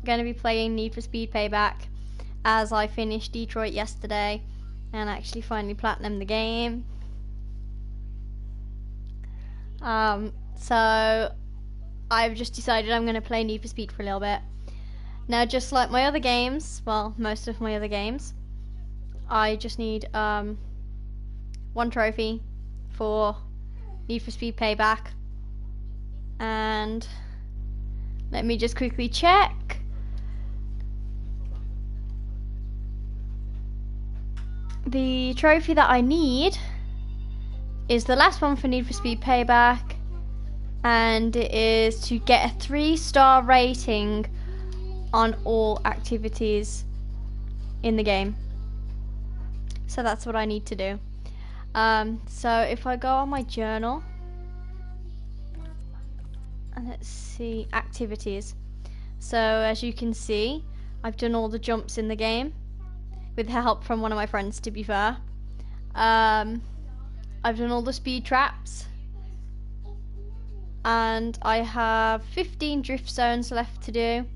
going to be playing Need for Speed Payback, as I finished Detroit yesterday and actually finally platinumed the game. So I've just decided I'm going to play Need for Speed for a little bit. Now, just like my other games, well, most of my other games, I just need one trophy for Need for Speed Payback. And let me just quickly check. The trophy that I need is the last one for Need for Speed Payback, and it is to get a 3-star rating on all activities in the game. So that's what I need to do. So if I go on my journal, and let's see, activities. So as you can see, I've done all the jumps in the game with help from one of my friends, to be fair. I've done all the speed traps, and I have 15 drift zones left to do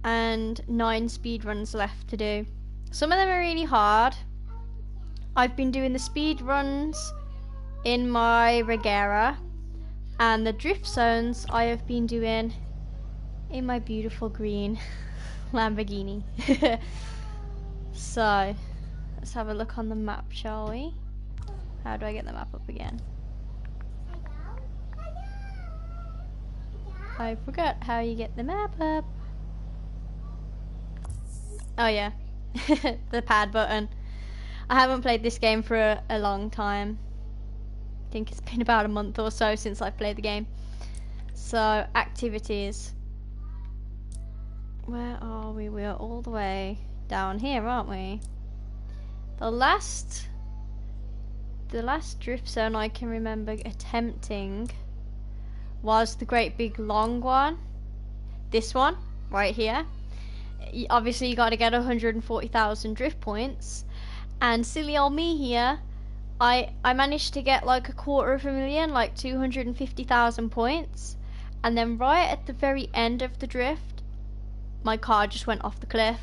and 9 speed runs left to do. Some of them are really hard. I've been doing the speed runs in my Regera, and the drift zones I have been doing in my beautiful green Lamborghini. So let's have a look on the map, shall we? How do I get the map up again? I forgot how you get the map up. Oh yeah, the pad button. I haven't played this game for a long time. I think it's been about a month or so since I've played the game. So, activities. Where are we? We are all the way down here, aren't we? The last drift zone I can remember attempting was the great big long one. This one, right here. Obviously you got to get 140,000 drift points, and silly old me here, I managed to get like 250,000, like 250,000 points, and then right at the very end of the drift, my car just went off the cliff,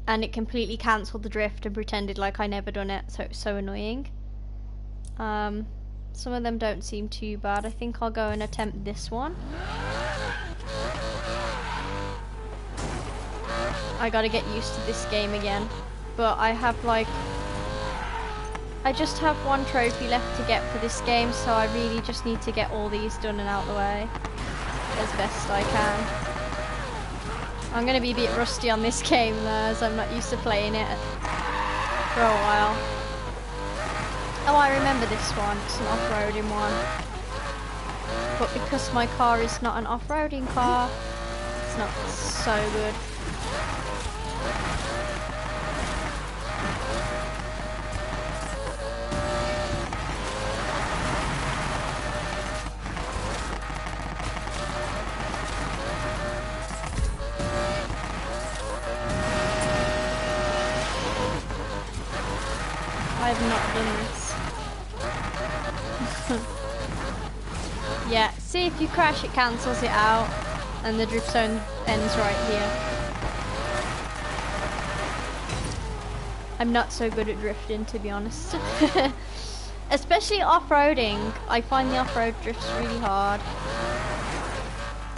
and it completely cancelled the drift and pretended like I never done it, so it was so annoying. Some of them don't seem too bad. I think I'll go and attempt this one. I gotta get used to this game again, but I have I just have one trophy left to get for this game, so I really just need to get all these done and out of the way as best I can. I'm gonna be a bit rusty on this game though, as I'm not used to playing it for a while. Oh, I remember this one, it's an off-roading one. But because my car is not an off-roading car, it's not so good. I have not done this. Yeah, see, if you crash it cancels it out, and the drift zone ends right here. I'm not so good at drifting, to be honest. Especially off-roading. I find the off-road drifts really hard.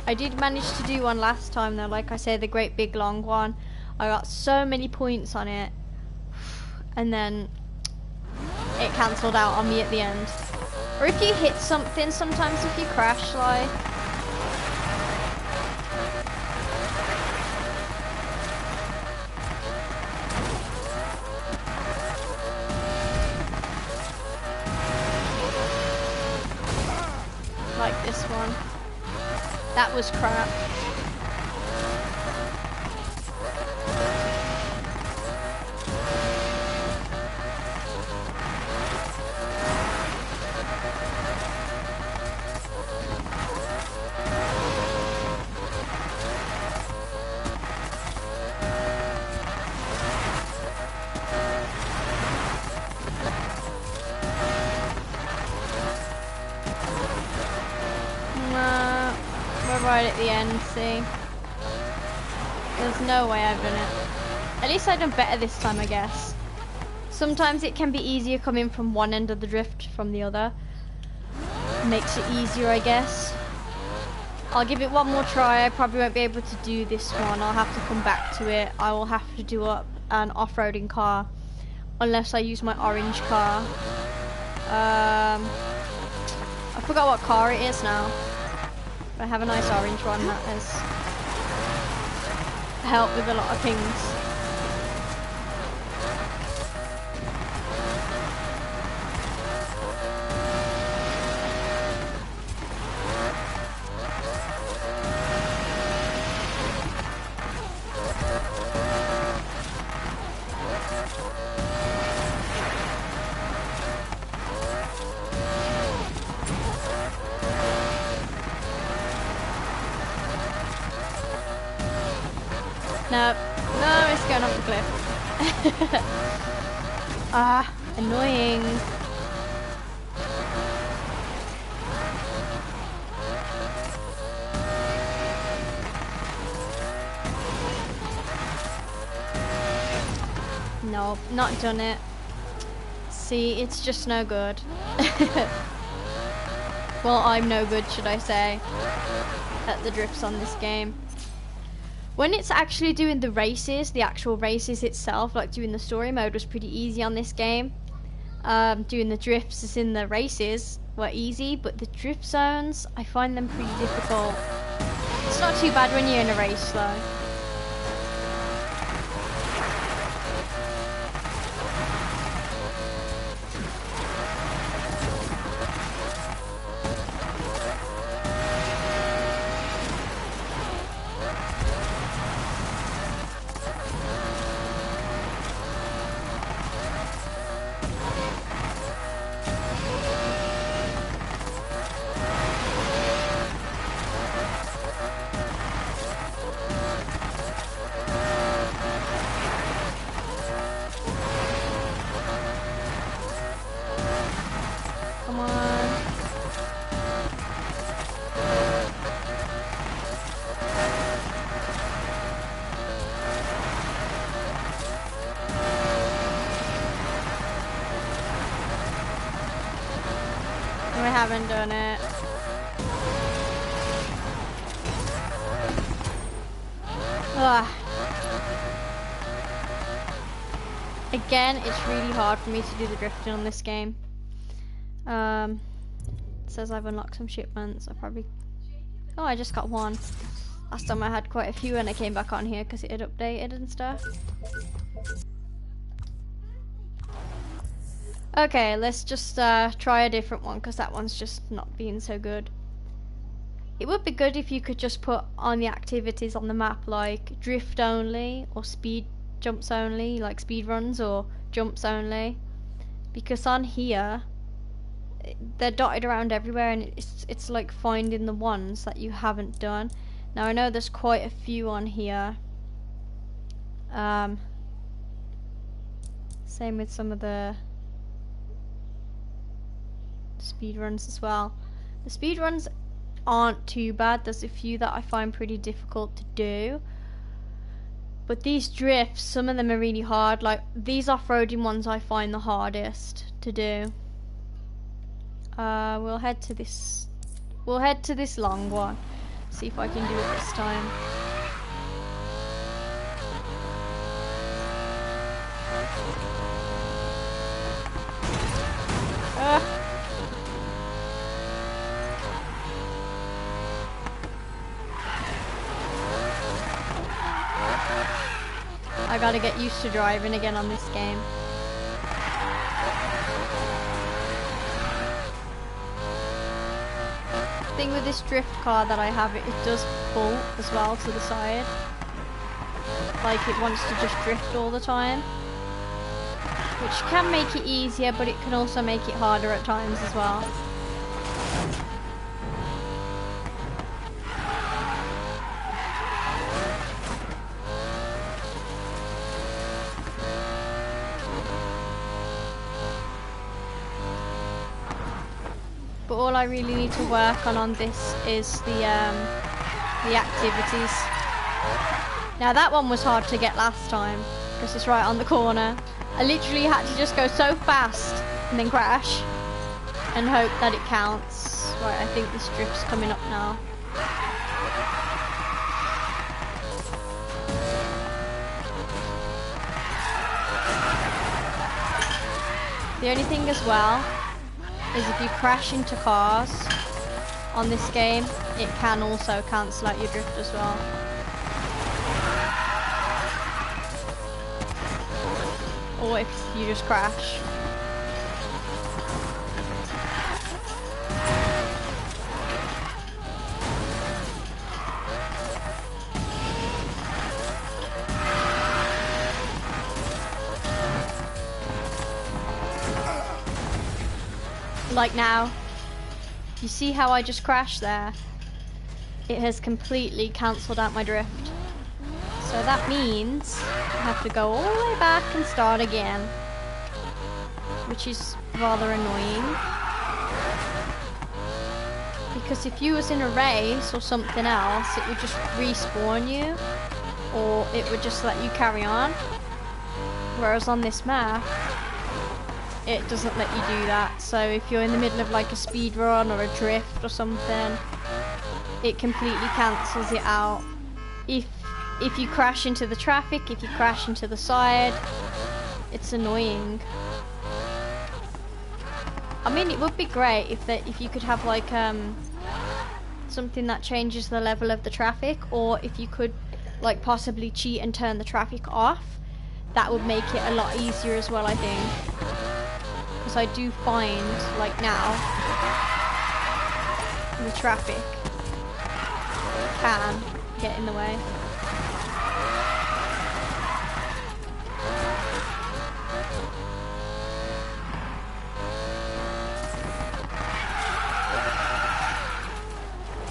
I did manage to do one last time though, like I said, the great big long one. I got so many points on it, and then it cancelled out on me at the end. Or if you hit something, sometimes if you crash, like this one. That was crap. We're right at the end, see? There's no way I've done it. At least I've done better this time, I guess. Sometimes it can be easier coming from one end of the drift from the other. Makes it easier, I guess. I'll give it one more try. I probably won't be able to do this one. I'll have to come back to it. I will have to do up an off-roading car. Unless I use my orange car. I forgot what car it is now. But I have a nice orange one that has helped with a lot of things. No, it's going off the cliff. Ah, annoying. Nope, not done it. See, it's just no good. Well, I'm no good, should I say, at the drifts on this game. When it's actually doing the races, the actual races itself, like doing the story mode was pretty easy on this game. Doing the drifts as in the races were easy, but the drift zones, I find them pretty difficult. It's not too bad when you're in a race though. Come on. We haven't done it. Ugh. Again, it's really hard for me to do the drifting on this game. It says I've unlocked some shipments. Oh, I just got one. Last time I had quite a few when I came back on here because it had updated and stuff. Okay, let's just try a different one because that one's just not being so good. It would be good if you could just put on the activities on the map like drift only or speed jumps only, like speed runs or jumps only, because on here they're dotted around everywhere and it's like finding the ones that you haven't done. Now I know there's quite a few on here. Same with some of the speed runs as well. The speed runs aren't too bad. There's a few that I find pretty difficult to do. But these drifts, some of them are really hard. Like these off-roading ones I find the hardest to do. We'll head to this long one. See if I can do it this time. I gotta get used to driving again on this game. The thing with this drift car that I have, it does pull as well to the side. Like it wants to just drift all the time. Which can make it easier, but it can also make it harder at times as well. But all I really need to work on this is the activities. Now that one was hard to get last time because it's right on the corner. I literally had to just go so fast and then crash and hope that it counts. Right, I think this drift's coming up now. The only thing as well is if you crash into cars on this game, it can also cancel out your drift as well. Or if you just crash. Like now, you see how I just crashed there? It has completely cancelled out my drift. So that means I have to go all the way back and start again, which is rather annoying. Because if you was in a race or something else, it would just respawn you, or it would just let you carry on. Whereas on this map, it doesn't let you do that. So if you're in the middle of like a speed run or a drift or something, it completely cancels it out. If you crash into the traffic, if you crash into the side, it's annoying. I mean, it would be great if you could have like something that changes the level of the traffic, or if you could like possibly cheat and turn the traffic off. That would make it a lot easier as well, I think. Because I do find, like now, the traffic can get in the way.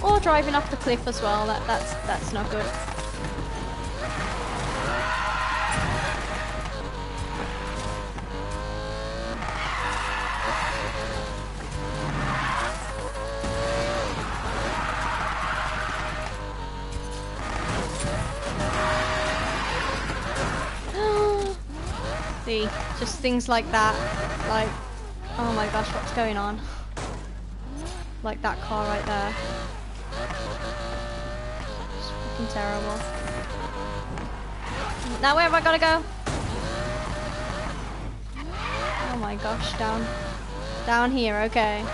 Or driving off the cliff as well, that's not good. See, just things like that, like, oh my gosh, what's going on? Like that car right there. It's fucking terrible. Now where have I gotta go? Oh my gosh, down here, okay.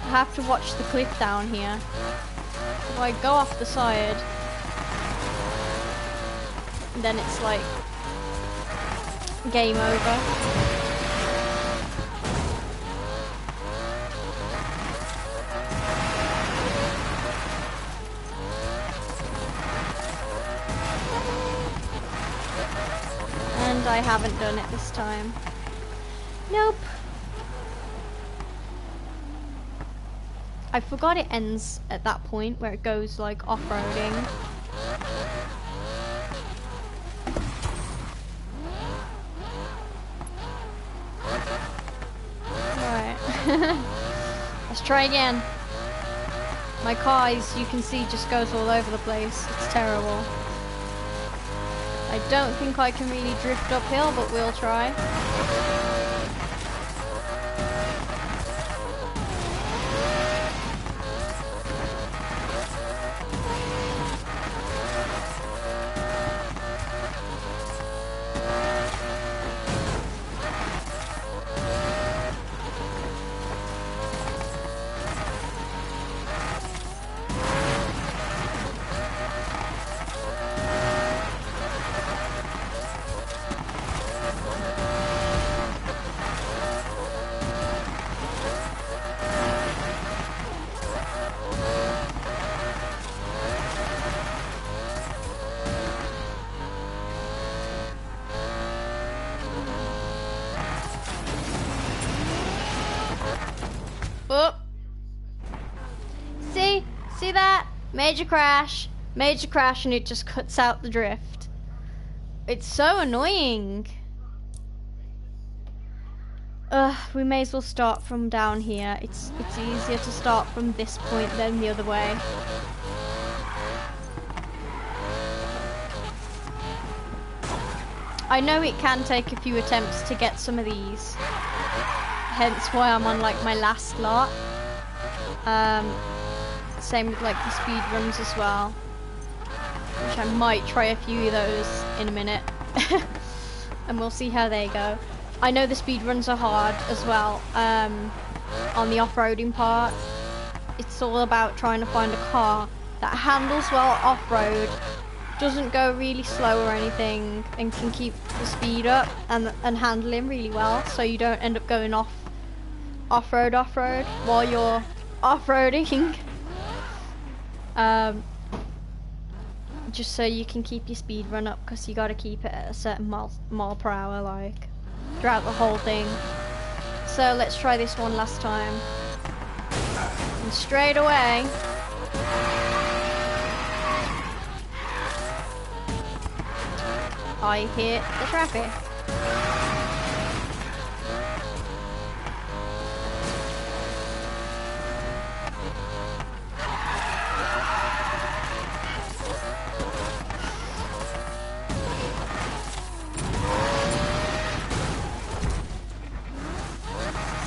I have to watch the cliff down here. If I go off the side, then it's like game over. And I haven't done it this time. Nope. I forgot it ends at that point where it goes like off-roading. Alright. Let's try again. My car, as you can see, just goes all over the place. It's terrible. I don't think I can really drift uphill, but we'll try. Oh. See that? Major crash, and it just cuts out the drift. It's so annoying. We may as well start from down here. It's easier to start from this point than the other way. I know it can take a few attempts to get some of these. Hence why I'm on like my last lot. Same with like the speed runs as well. Which I might try a few of those in a minute. And we'll see how they go. I know the speed runs are hard as well. On the off-roading part. It's all about trying to find a car that handles well off-road, doesn't go really slow or anything, and can keep the speed up and handling really well, so you don't end up going off-road while you're off-roading. Just so you can keep your speed run up, because you got to keep it at a certain mile per hour like throughout the whole thing. So let's try this one last time. And straight away, I hit the traffic.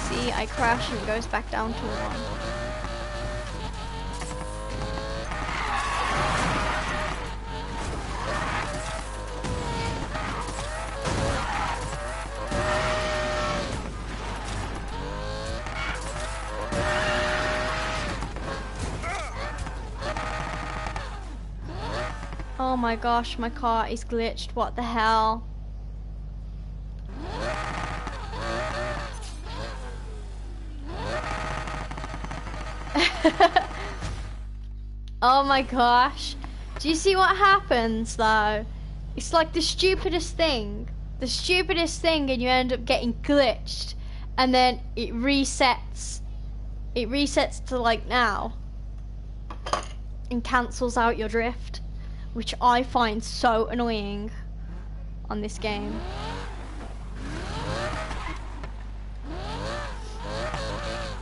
See, I crash and it goes back down to 1. Oh my gosh, my car is glitched. What the hell? Oh my gosh. Do you see what happens though? It's like the stupidest thing. The stupidest thing, and you end up getting glitched. And then it resets. It resets to like now. And cancels out your drift. Which I find so annoying on this game.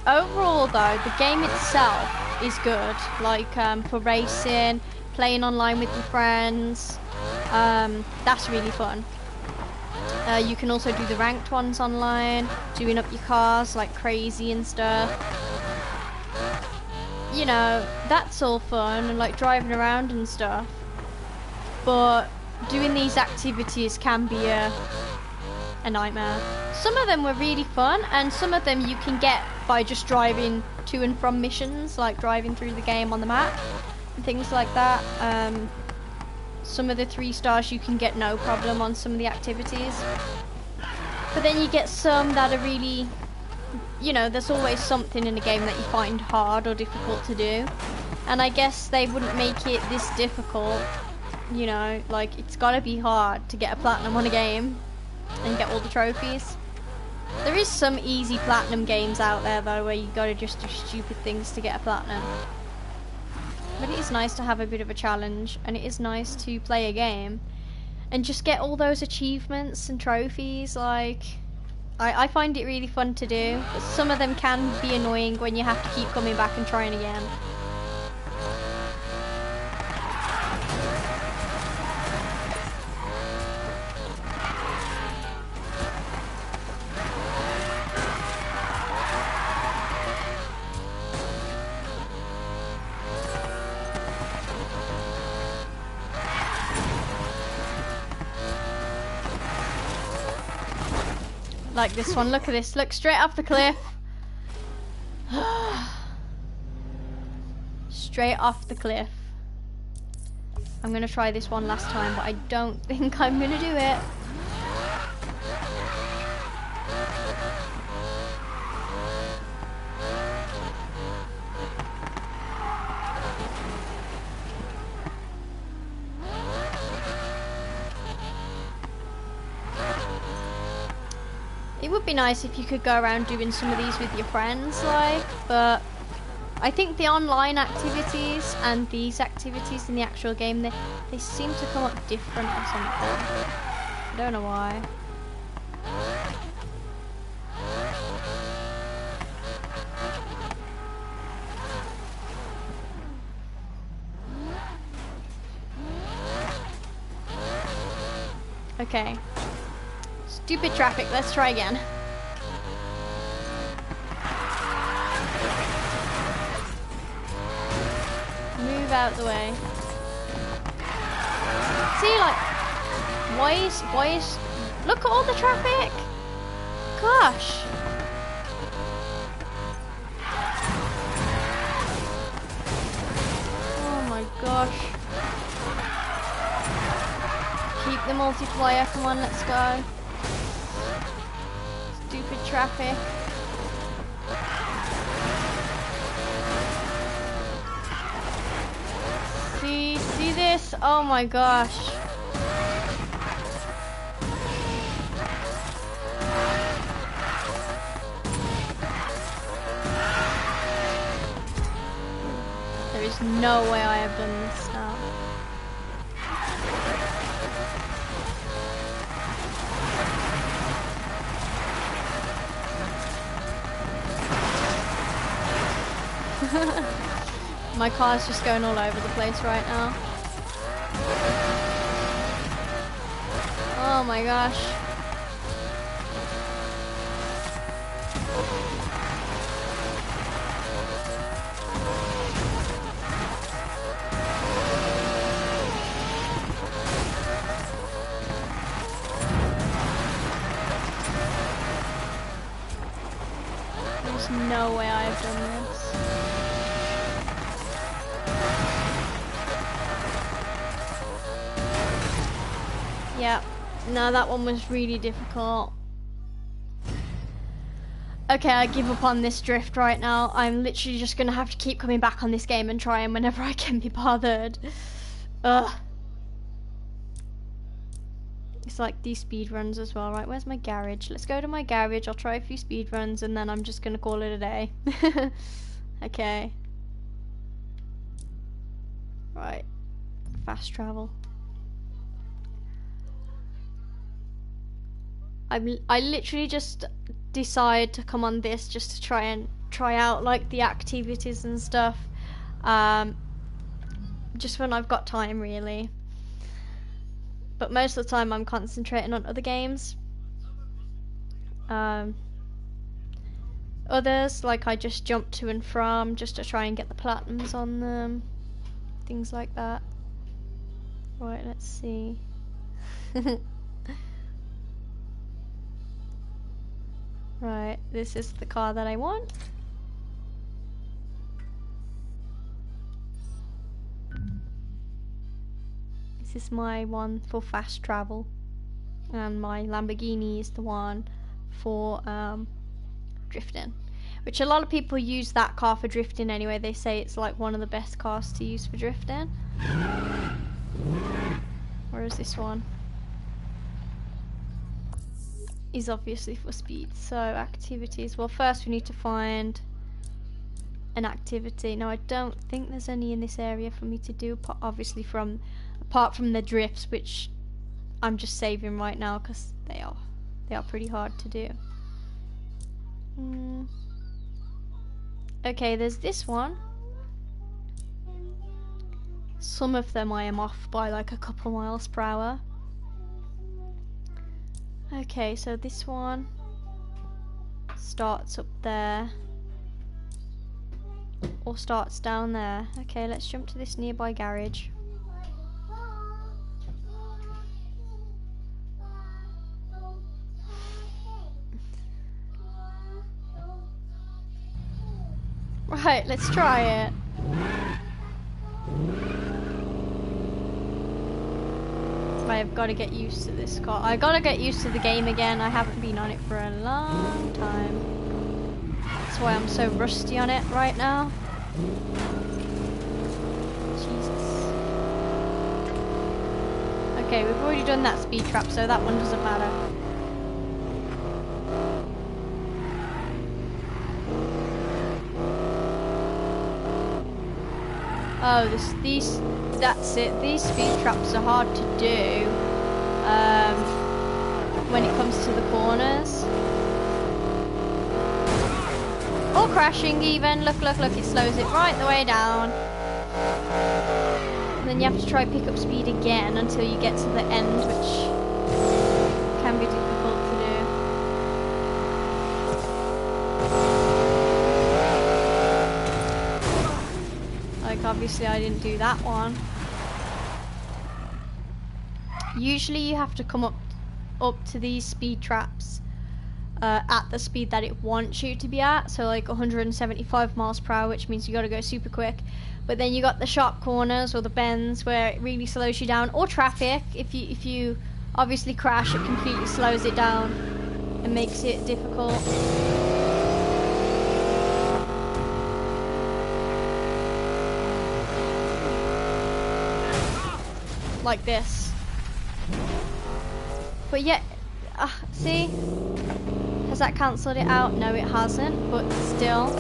Overall though, the game itself is good. Like for racing, playing online with your friends, that's really fun. You can also do the ranked ones online, doing up your cars like crazy and stuff. You know, that's all fun, and like driving around and stuff. But doing these activities can be a nightmare. Some of them were really fun, and some of them you can get by just driving to and from missions, like driving through the game on the map and things like that. Some of the 3 stars you can get no problem on some of the activities. But then you get some that are really, you know, there's always something in the game that you find hard or difficult to do. And I guess they wouldn't make it this difficult. You know, like, it's gotta be hard to get a platinum on a game and get all the trophies. There is some easy platinum games out there though, where you gotta just do stupid things to get a platinum. But it is nice to have a bit of a challenge, and it is nice to play a game and just get all those achievements and trophies. Like, I find it really fun to do, but some of them can be annoying when you have to keep coming back and trying again. Like this one, look at this, look straight off the cliff. Straight off the cliff. I'm gonna try this one last time, but I don't think I'm gonna do it. It would be nice if you could go around doing some of these with your friends, like, but I think the online activities and these activities in the actual game, they seem to come up different or something. I don't know why. Okay. Stupid traffic, let's try again. Move out the way. See, like, why is, look at all the traffic! Gosh! Oh my gosh. Keep the multiplier, come on, let's go. Stupid traffic. See this? Oh my gosh. There is no way I have done this now. My car's just going all over the place right now. Oh my gosh. There's no way I've done this. Yeah, no, that one was really difficult. Okay, I give up on this drift right now. I'm literally just gonna have to keep coming back on this game and trying whenever I can be bothered. Ugh. It's like these speed runs as well, right? Where's my garage? Let's go to my garage. I'll try a few speed runs and then I'm just gonna call it a day. Okay. Right. Fast travel. I literally just decide to come on this just to try out like the activities and stuff. Just when I've got time, really. But most of the time I'm concentrating on other games. Others, like I just jump to and from just to try and get the platinums on them. Things like that. Right, let's see. Right, this is the car that I want. This is my one for fast travel. And my Lamborghini is the one for drifting. Which a lot of people use that car for drifting anyway. They say it's like one of the best cars to use for drifting. Where is this one? Is obviously for speed. So activities, well first we need to find an activity. Now I don't think there's any in this area for me to do, obviously apart from the drifts, which I'm just saving right now because they are pretty hard to do. Okay, there's this one. Some of them I am off by like a couple miles per hour. Okay, so this one starts up there or starts down there. Okay, let's jump to this nearby garage. Right, let's try it. I've got to get used to this car. I gotta get used to the game again. I haven't been on it for a long time. That's why I'm so rusty on it right now. Jesus. Okay, we've already done that speed trap, so that one doesn't matter. Oh, that's it. These speed traps are hard to do. into the corners. Or crashing even. Look, look, look, it slows it right the way down. And then you have to try pick up speed again until you get to the end, which can be difficult to do. Like, obviously I didn't do that one. Usually you have to come up to these speed traps at the speed that it wants you to be at, so like 175 miles per hour, which means you gotta go super quick. But then you got the sharp corners or the bends where it really slows you down, or traffic. If you obviously crash, it completely slows it down and makes it difficult. Like this. But yeah, see? Has that cancelled it out? No, it hasn't, but still.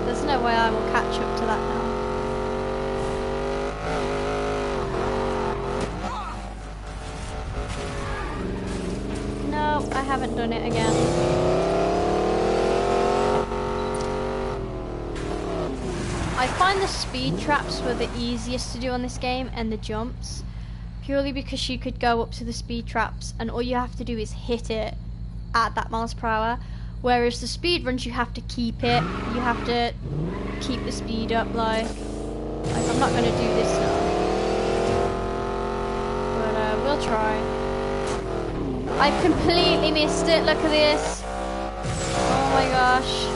There's no way I will catch up to that now. No, I haven't done it again. I find the speed traps were the easiest to do on this game, and the jumps. Purely because you could go up to the speed traps and all you have to do is hit it at that miles per hour. Whereas the speed runs, you have to keep it. You have to keep the speed up, like I'm not going to do this now. But we'll try. I've completely missed it, look at this. Oh my gosh.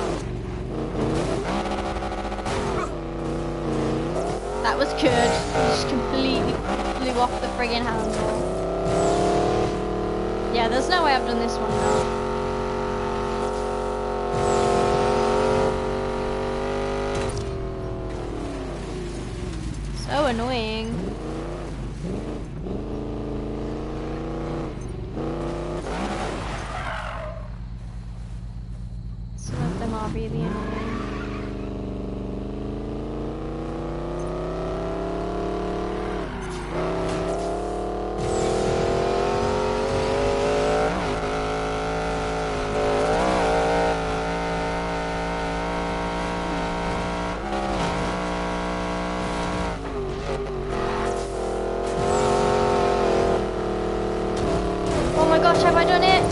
That was good. I just completely flew off the friggin' handle. Yeah, there's no way I've done this one now. So annoying. Some of them are really annoying. Have I done it?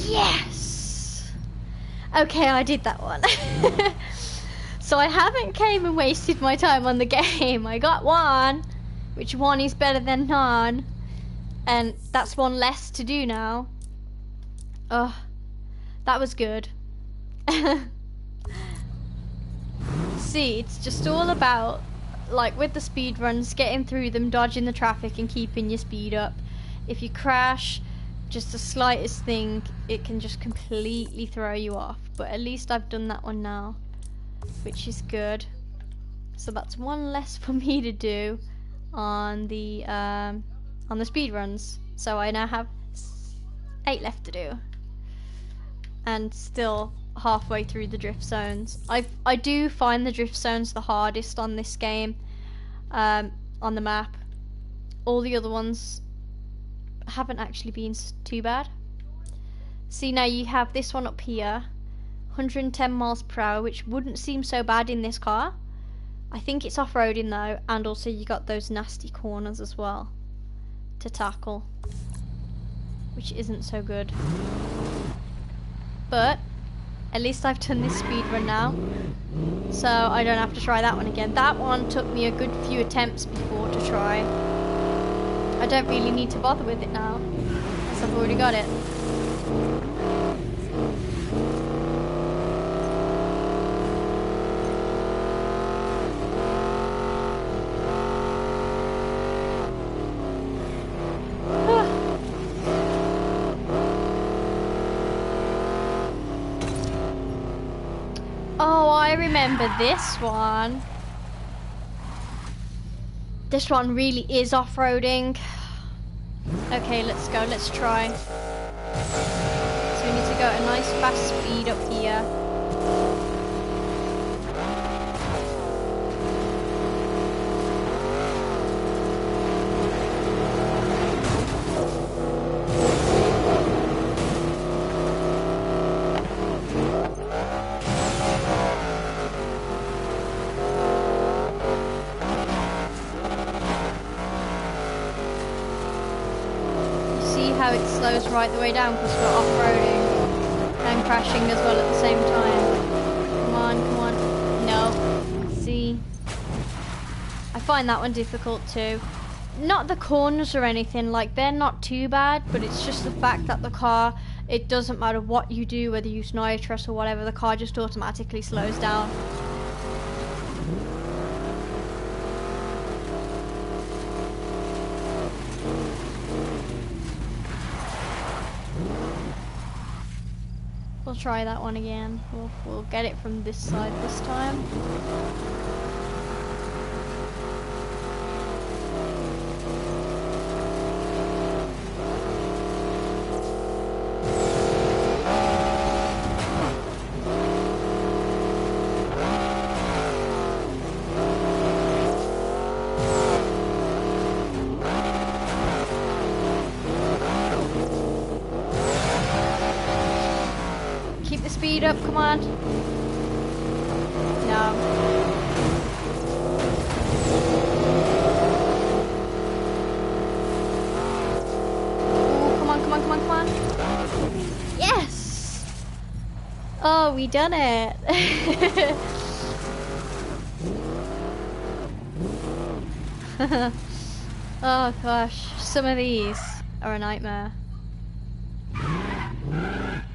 Yes! Okay, I did that one. So I haven't came and wasted my time on the game. I got one, which one is better than none. And that's one less to do now. Oh, that was good. See, it's just all about, like with the speed runs, getting through them, dodging the traffic and keeping your speed up. If you crash, just the slightest thing, it can just completely throw you off. But at least I've done that one now, which is good. So that's one less for me to do on the speed runs. So I now have 8 left to do, and still halfway through the drift zones. I do find the drift zones the hardest on this game, on the map. All the other ones haven't actually been too bad. See, now you have this one up here, 110 miles per hour, which wouldn't seem so bad in this car. I think it's off-roading though, and also you got those nasty corners as well to tackle, which isn't so good. But at least I've done this speed run now, so I don't have to try that one again. That one took me a good few attempts before to try. I don't really need to bother with it now, because I've already got it. Oh, I remember this one. This one really is off-roading. Okay, let's go, let's try. So we need to go at a nice fast speed up here. how it slows right the way down because we're off-roading and crashing as well at the same time. Come on, come on. No. See? I find that one difficult too. Not the corners or anything, like they're not too bad, but it's just the fact that the car, it doesn't matter what you do, whether you use nitrous or whatever, the car just automatically slows down. We'll try that one again. We'll get it from this side this time. Keep the speed up, come on. No. Ooh, come on, come on, come on, come on. Yes! Oh, we done it. Oh gosh, some of these are a nightmare.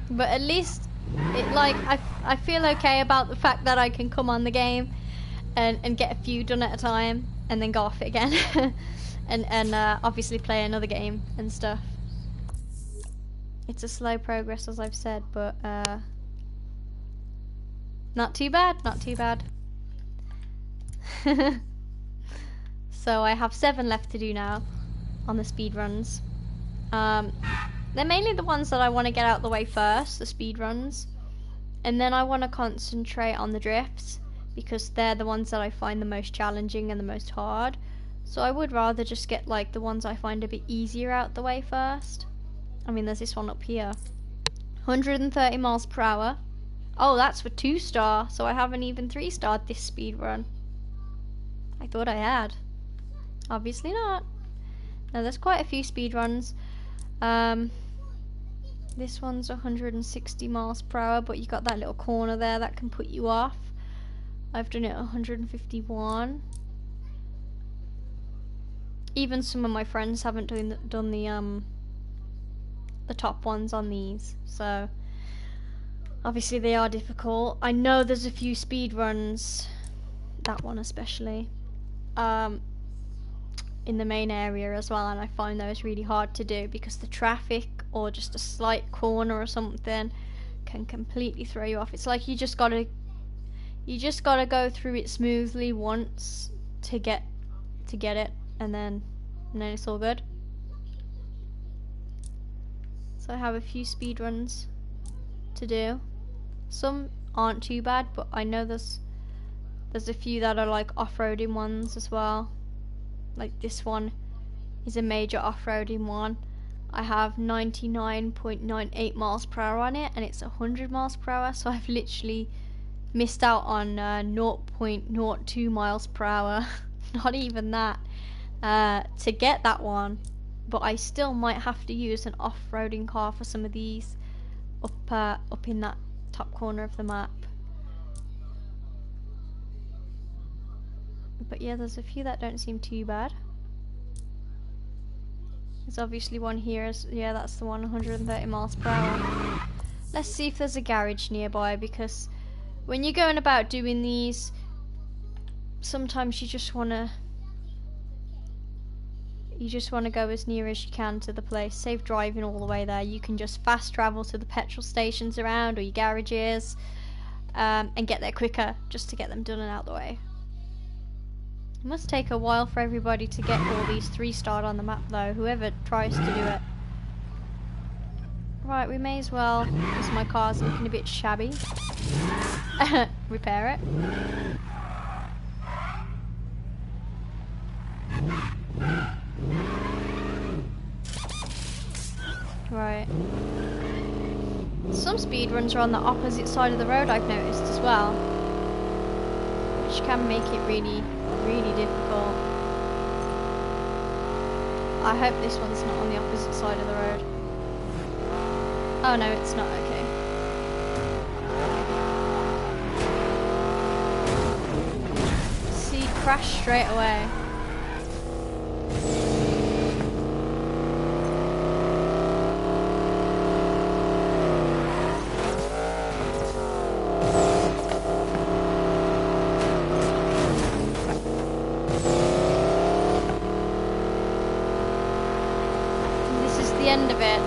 But at least it, like, I feel okay about the fact that I can come on the game and get a few done at a time and then go off it again. and obviously play another game and stuff. It's a slow progress, as I've said, but not too bad, not too bad. So I have 7 left to do now on the speed runs. They're mainly the ones that I want to get out the way first, the speed runs, and then I want to concentrate on the drifts because they're the ones that I find the most challenging and the most hard. So I would rather just get like the ones I find a bit easier out the way first. I mean, there's this one up here, 130 miles per hour. Oh, that's for 2-star, so I haven't even 3-starred this speed run. I thought I had. Obviously not. Now there's quite a few speed runs. This one's 160 miles per hour, but you got that little corner there that can put you off. I've done it at 151. Even some of my friends haven't done the top ones on these, so obviously they are difficult. I know there's a few speed runs, that one especially, in the main area as well, and I find those really hard to do because the traffic or just a slight corner or something can completely throw you off. It's like you just gotta go through it smoothly once to get it, and then it's all good. So I have a few speed runs to do. Some aren't too bad, but I know there's a few that are like off-roading ones as well. Like this one is a major off-roading one. I have 99.98 miles per hour on it, and it's 100 miles per hour, so I've literally missed out on 0.02 miles per hour, not even that, to get that one. But I still might have to use an off-roading car for some of these up in that top corner of the map. But yeah, there's a few that don't seem too bad. There's obviously one here, yeah, that's the one, 130 miles per hour. Let's see if there's a garage nearby, because when you're going about doing these, sometimes you just want to go as near as you can to the place. Save driving all the way there. You can just fast travel to the petrol stations around or your garages, and get there quicker, just to get them done and out the way. It must take a while for everybody to get all these 3-starred on the map though, whoever tries to do it. Right, we may as well, because my car's looking a bit shabby, repair it. Right. Some speedruns are on the opposite side of the road, I've noticed as well, which can make it really difficult. I hope this one's not on the opposite side of the road. Oh no, it's not. Okay. See, crash straight away. The end of it.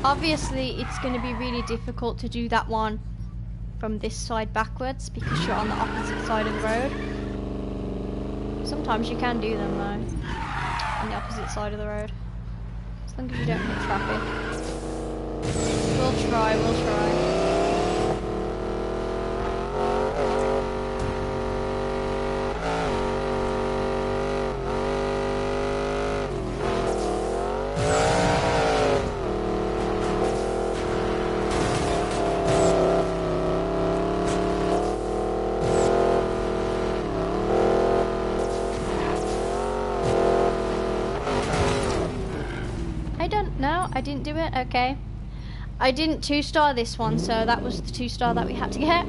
Obviously it's going to be really difficult to do that one from this side backwards because you're on the opposite side of the road. Sometimes you can do them though on the opposite side of the road, as long as you don't hit traffic. We'll try. No, I didn't do it. Okay. I didn't 2-star this one, so that was the 2-star that we had to get.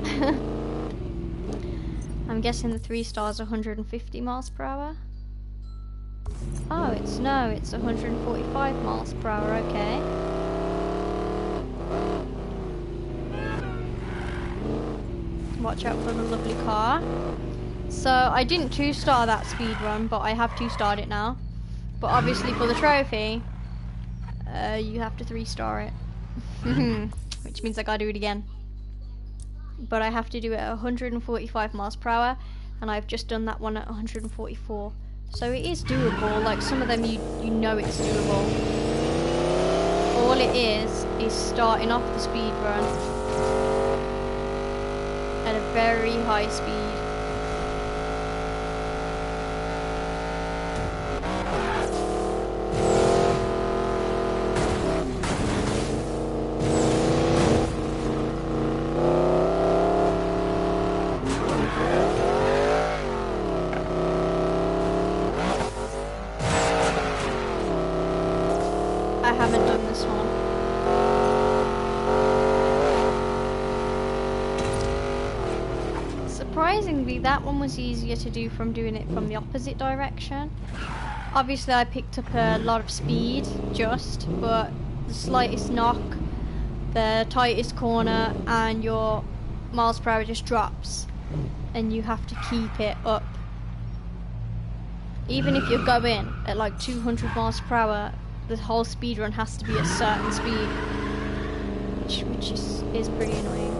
I'm guessing the 3 stars are 150 miles per hour. Oh, it's 145 miles per hour. Okay. Watch out for the lovely car. So I didn't 2-star that speed run, but I have 2-starred it now. But obviously for the trophy, you have to 3-star it, which means I gotta do it again. But I have to do it at 145 miles per hour, and I've just done that one at 144. So it is doable. Like some of them, you know it's doable. All it is starting off the speed run at a very high speed. I haven't done this one. Surprisingly, that one was easier to do from doing it from the opposite direction. Obviously, I picked up a lot of speed, but the slightest knock, the tightest corner, and your miles per hour just drops, and you have to keep it up. Even if you're going at like 200 miles per hour, the whole speed run has to be a certain speed, which is pretty annoying.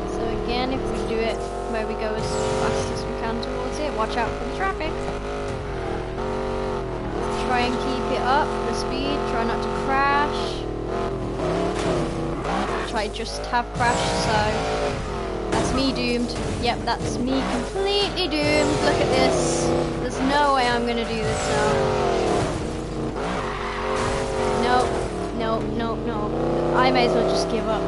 So again, if we do it where we go as fast as we can towards it, watch out for the traffic. Try and keep it up, the speed, try not to crash. Try just have crashed, so that's me doomed. Yep, that's me completely doomed. Look at this. There's no way I'm gonna do this now. No. I may as well just give up.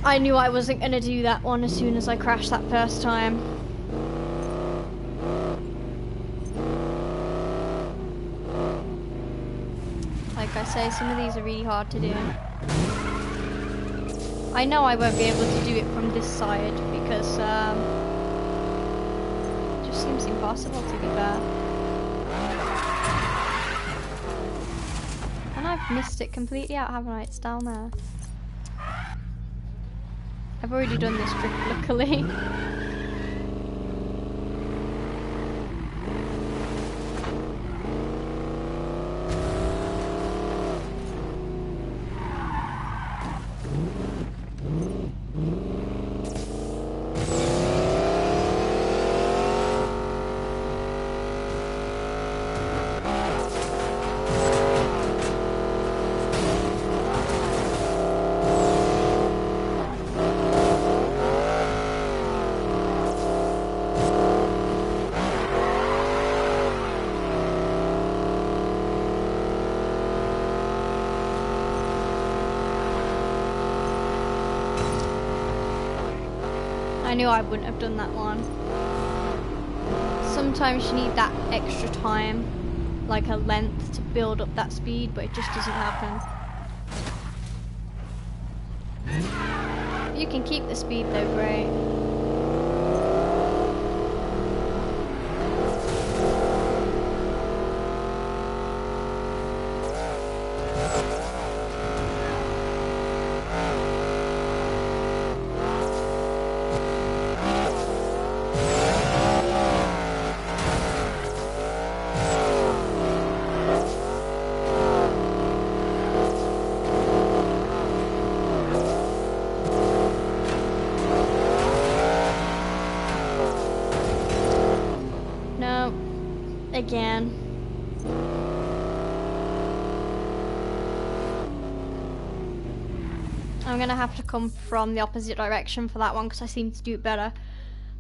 I knew I wasn't going to do that one as soon as I crashed that first time. Like I say, some of these are really hard to do. I know I won't be able to do it from this side because seems impossible, to be fair. And I've missed it completely out, haven't I? It's down there. I've already done this trick, luckily. I knew I wouldn't have done that one. sometimes you need that extra time, like a length, to build up that speed, but it just doesn't happen. If you can keep the speed though, great. Again. I'm gonna have to come from the opposite direction for that one because I seem to do it better.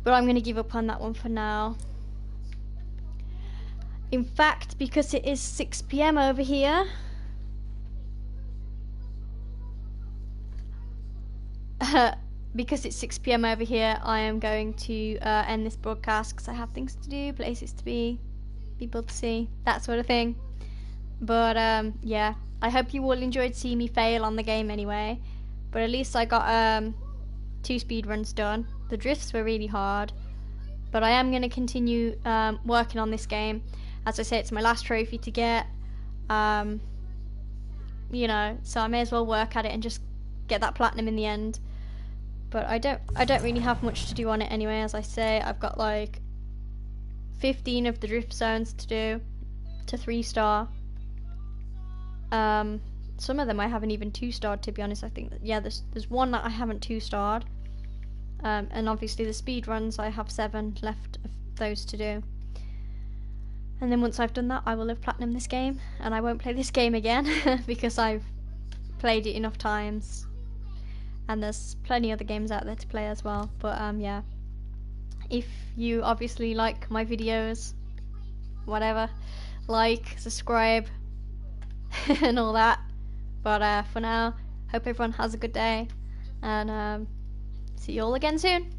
But I'm gonna give up on that one for now. In fact, because it is 6 PM over here, because it's 6 PM over here, I am going to end this broadcast because I have things to do, places to be, people to see, that sort of thing. But yeah, I hope you all enjoyed seeing me fail on the game anyway. But at least I got 2 speed runs done. The drifts were really hard, but I am going to continue working on this game. As I say, it's my last trophy to get. You know, so I may as well work at it and just get that platinum in the end. But I don't really have much to do on it anyway. As I say, I've got like 15 of the drift zones to do to 3-star. Some of them I haven't even 2-starred, to be honest. I think that, yeah, there's one that I haven't 2-starred. And obviously the speed runs, I have 7 left of those to do. And then once I've done that, I will have platinum this game, and I won't play this game again because I've played it enough times. And there's plenty other games out there to play as well. But yeah, if you obviously like my videos, whatever, like, subscribe, and all that. But for now, hope everyone has a good day, and see you all again soon.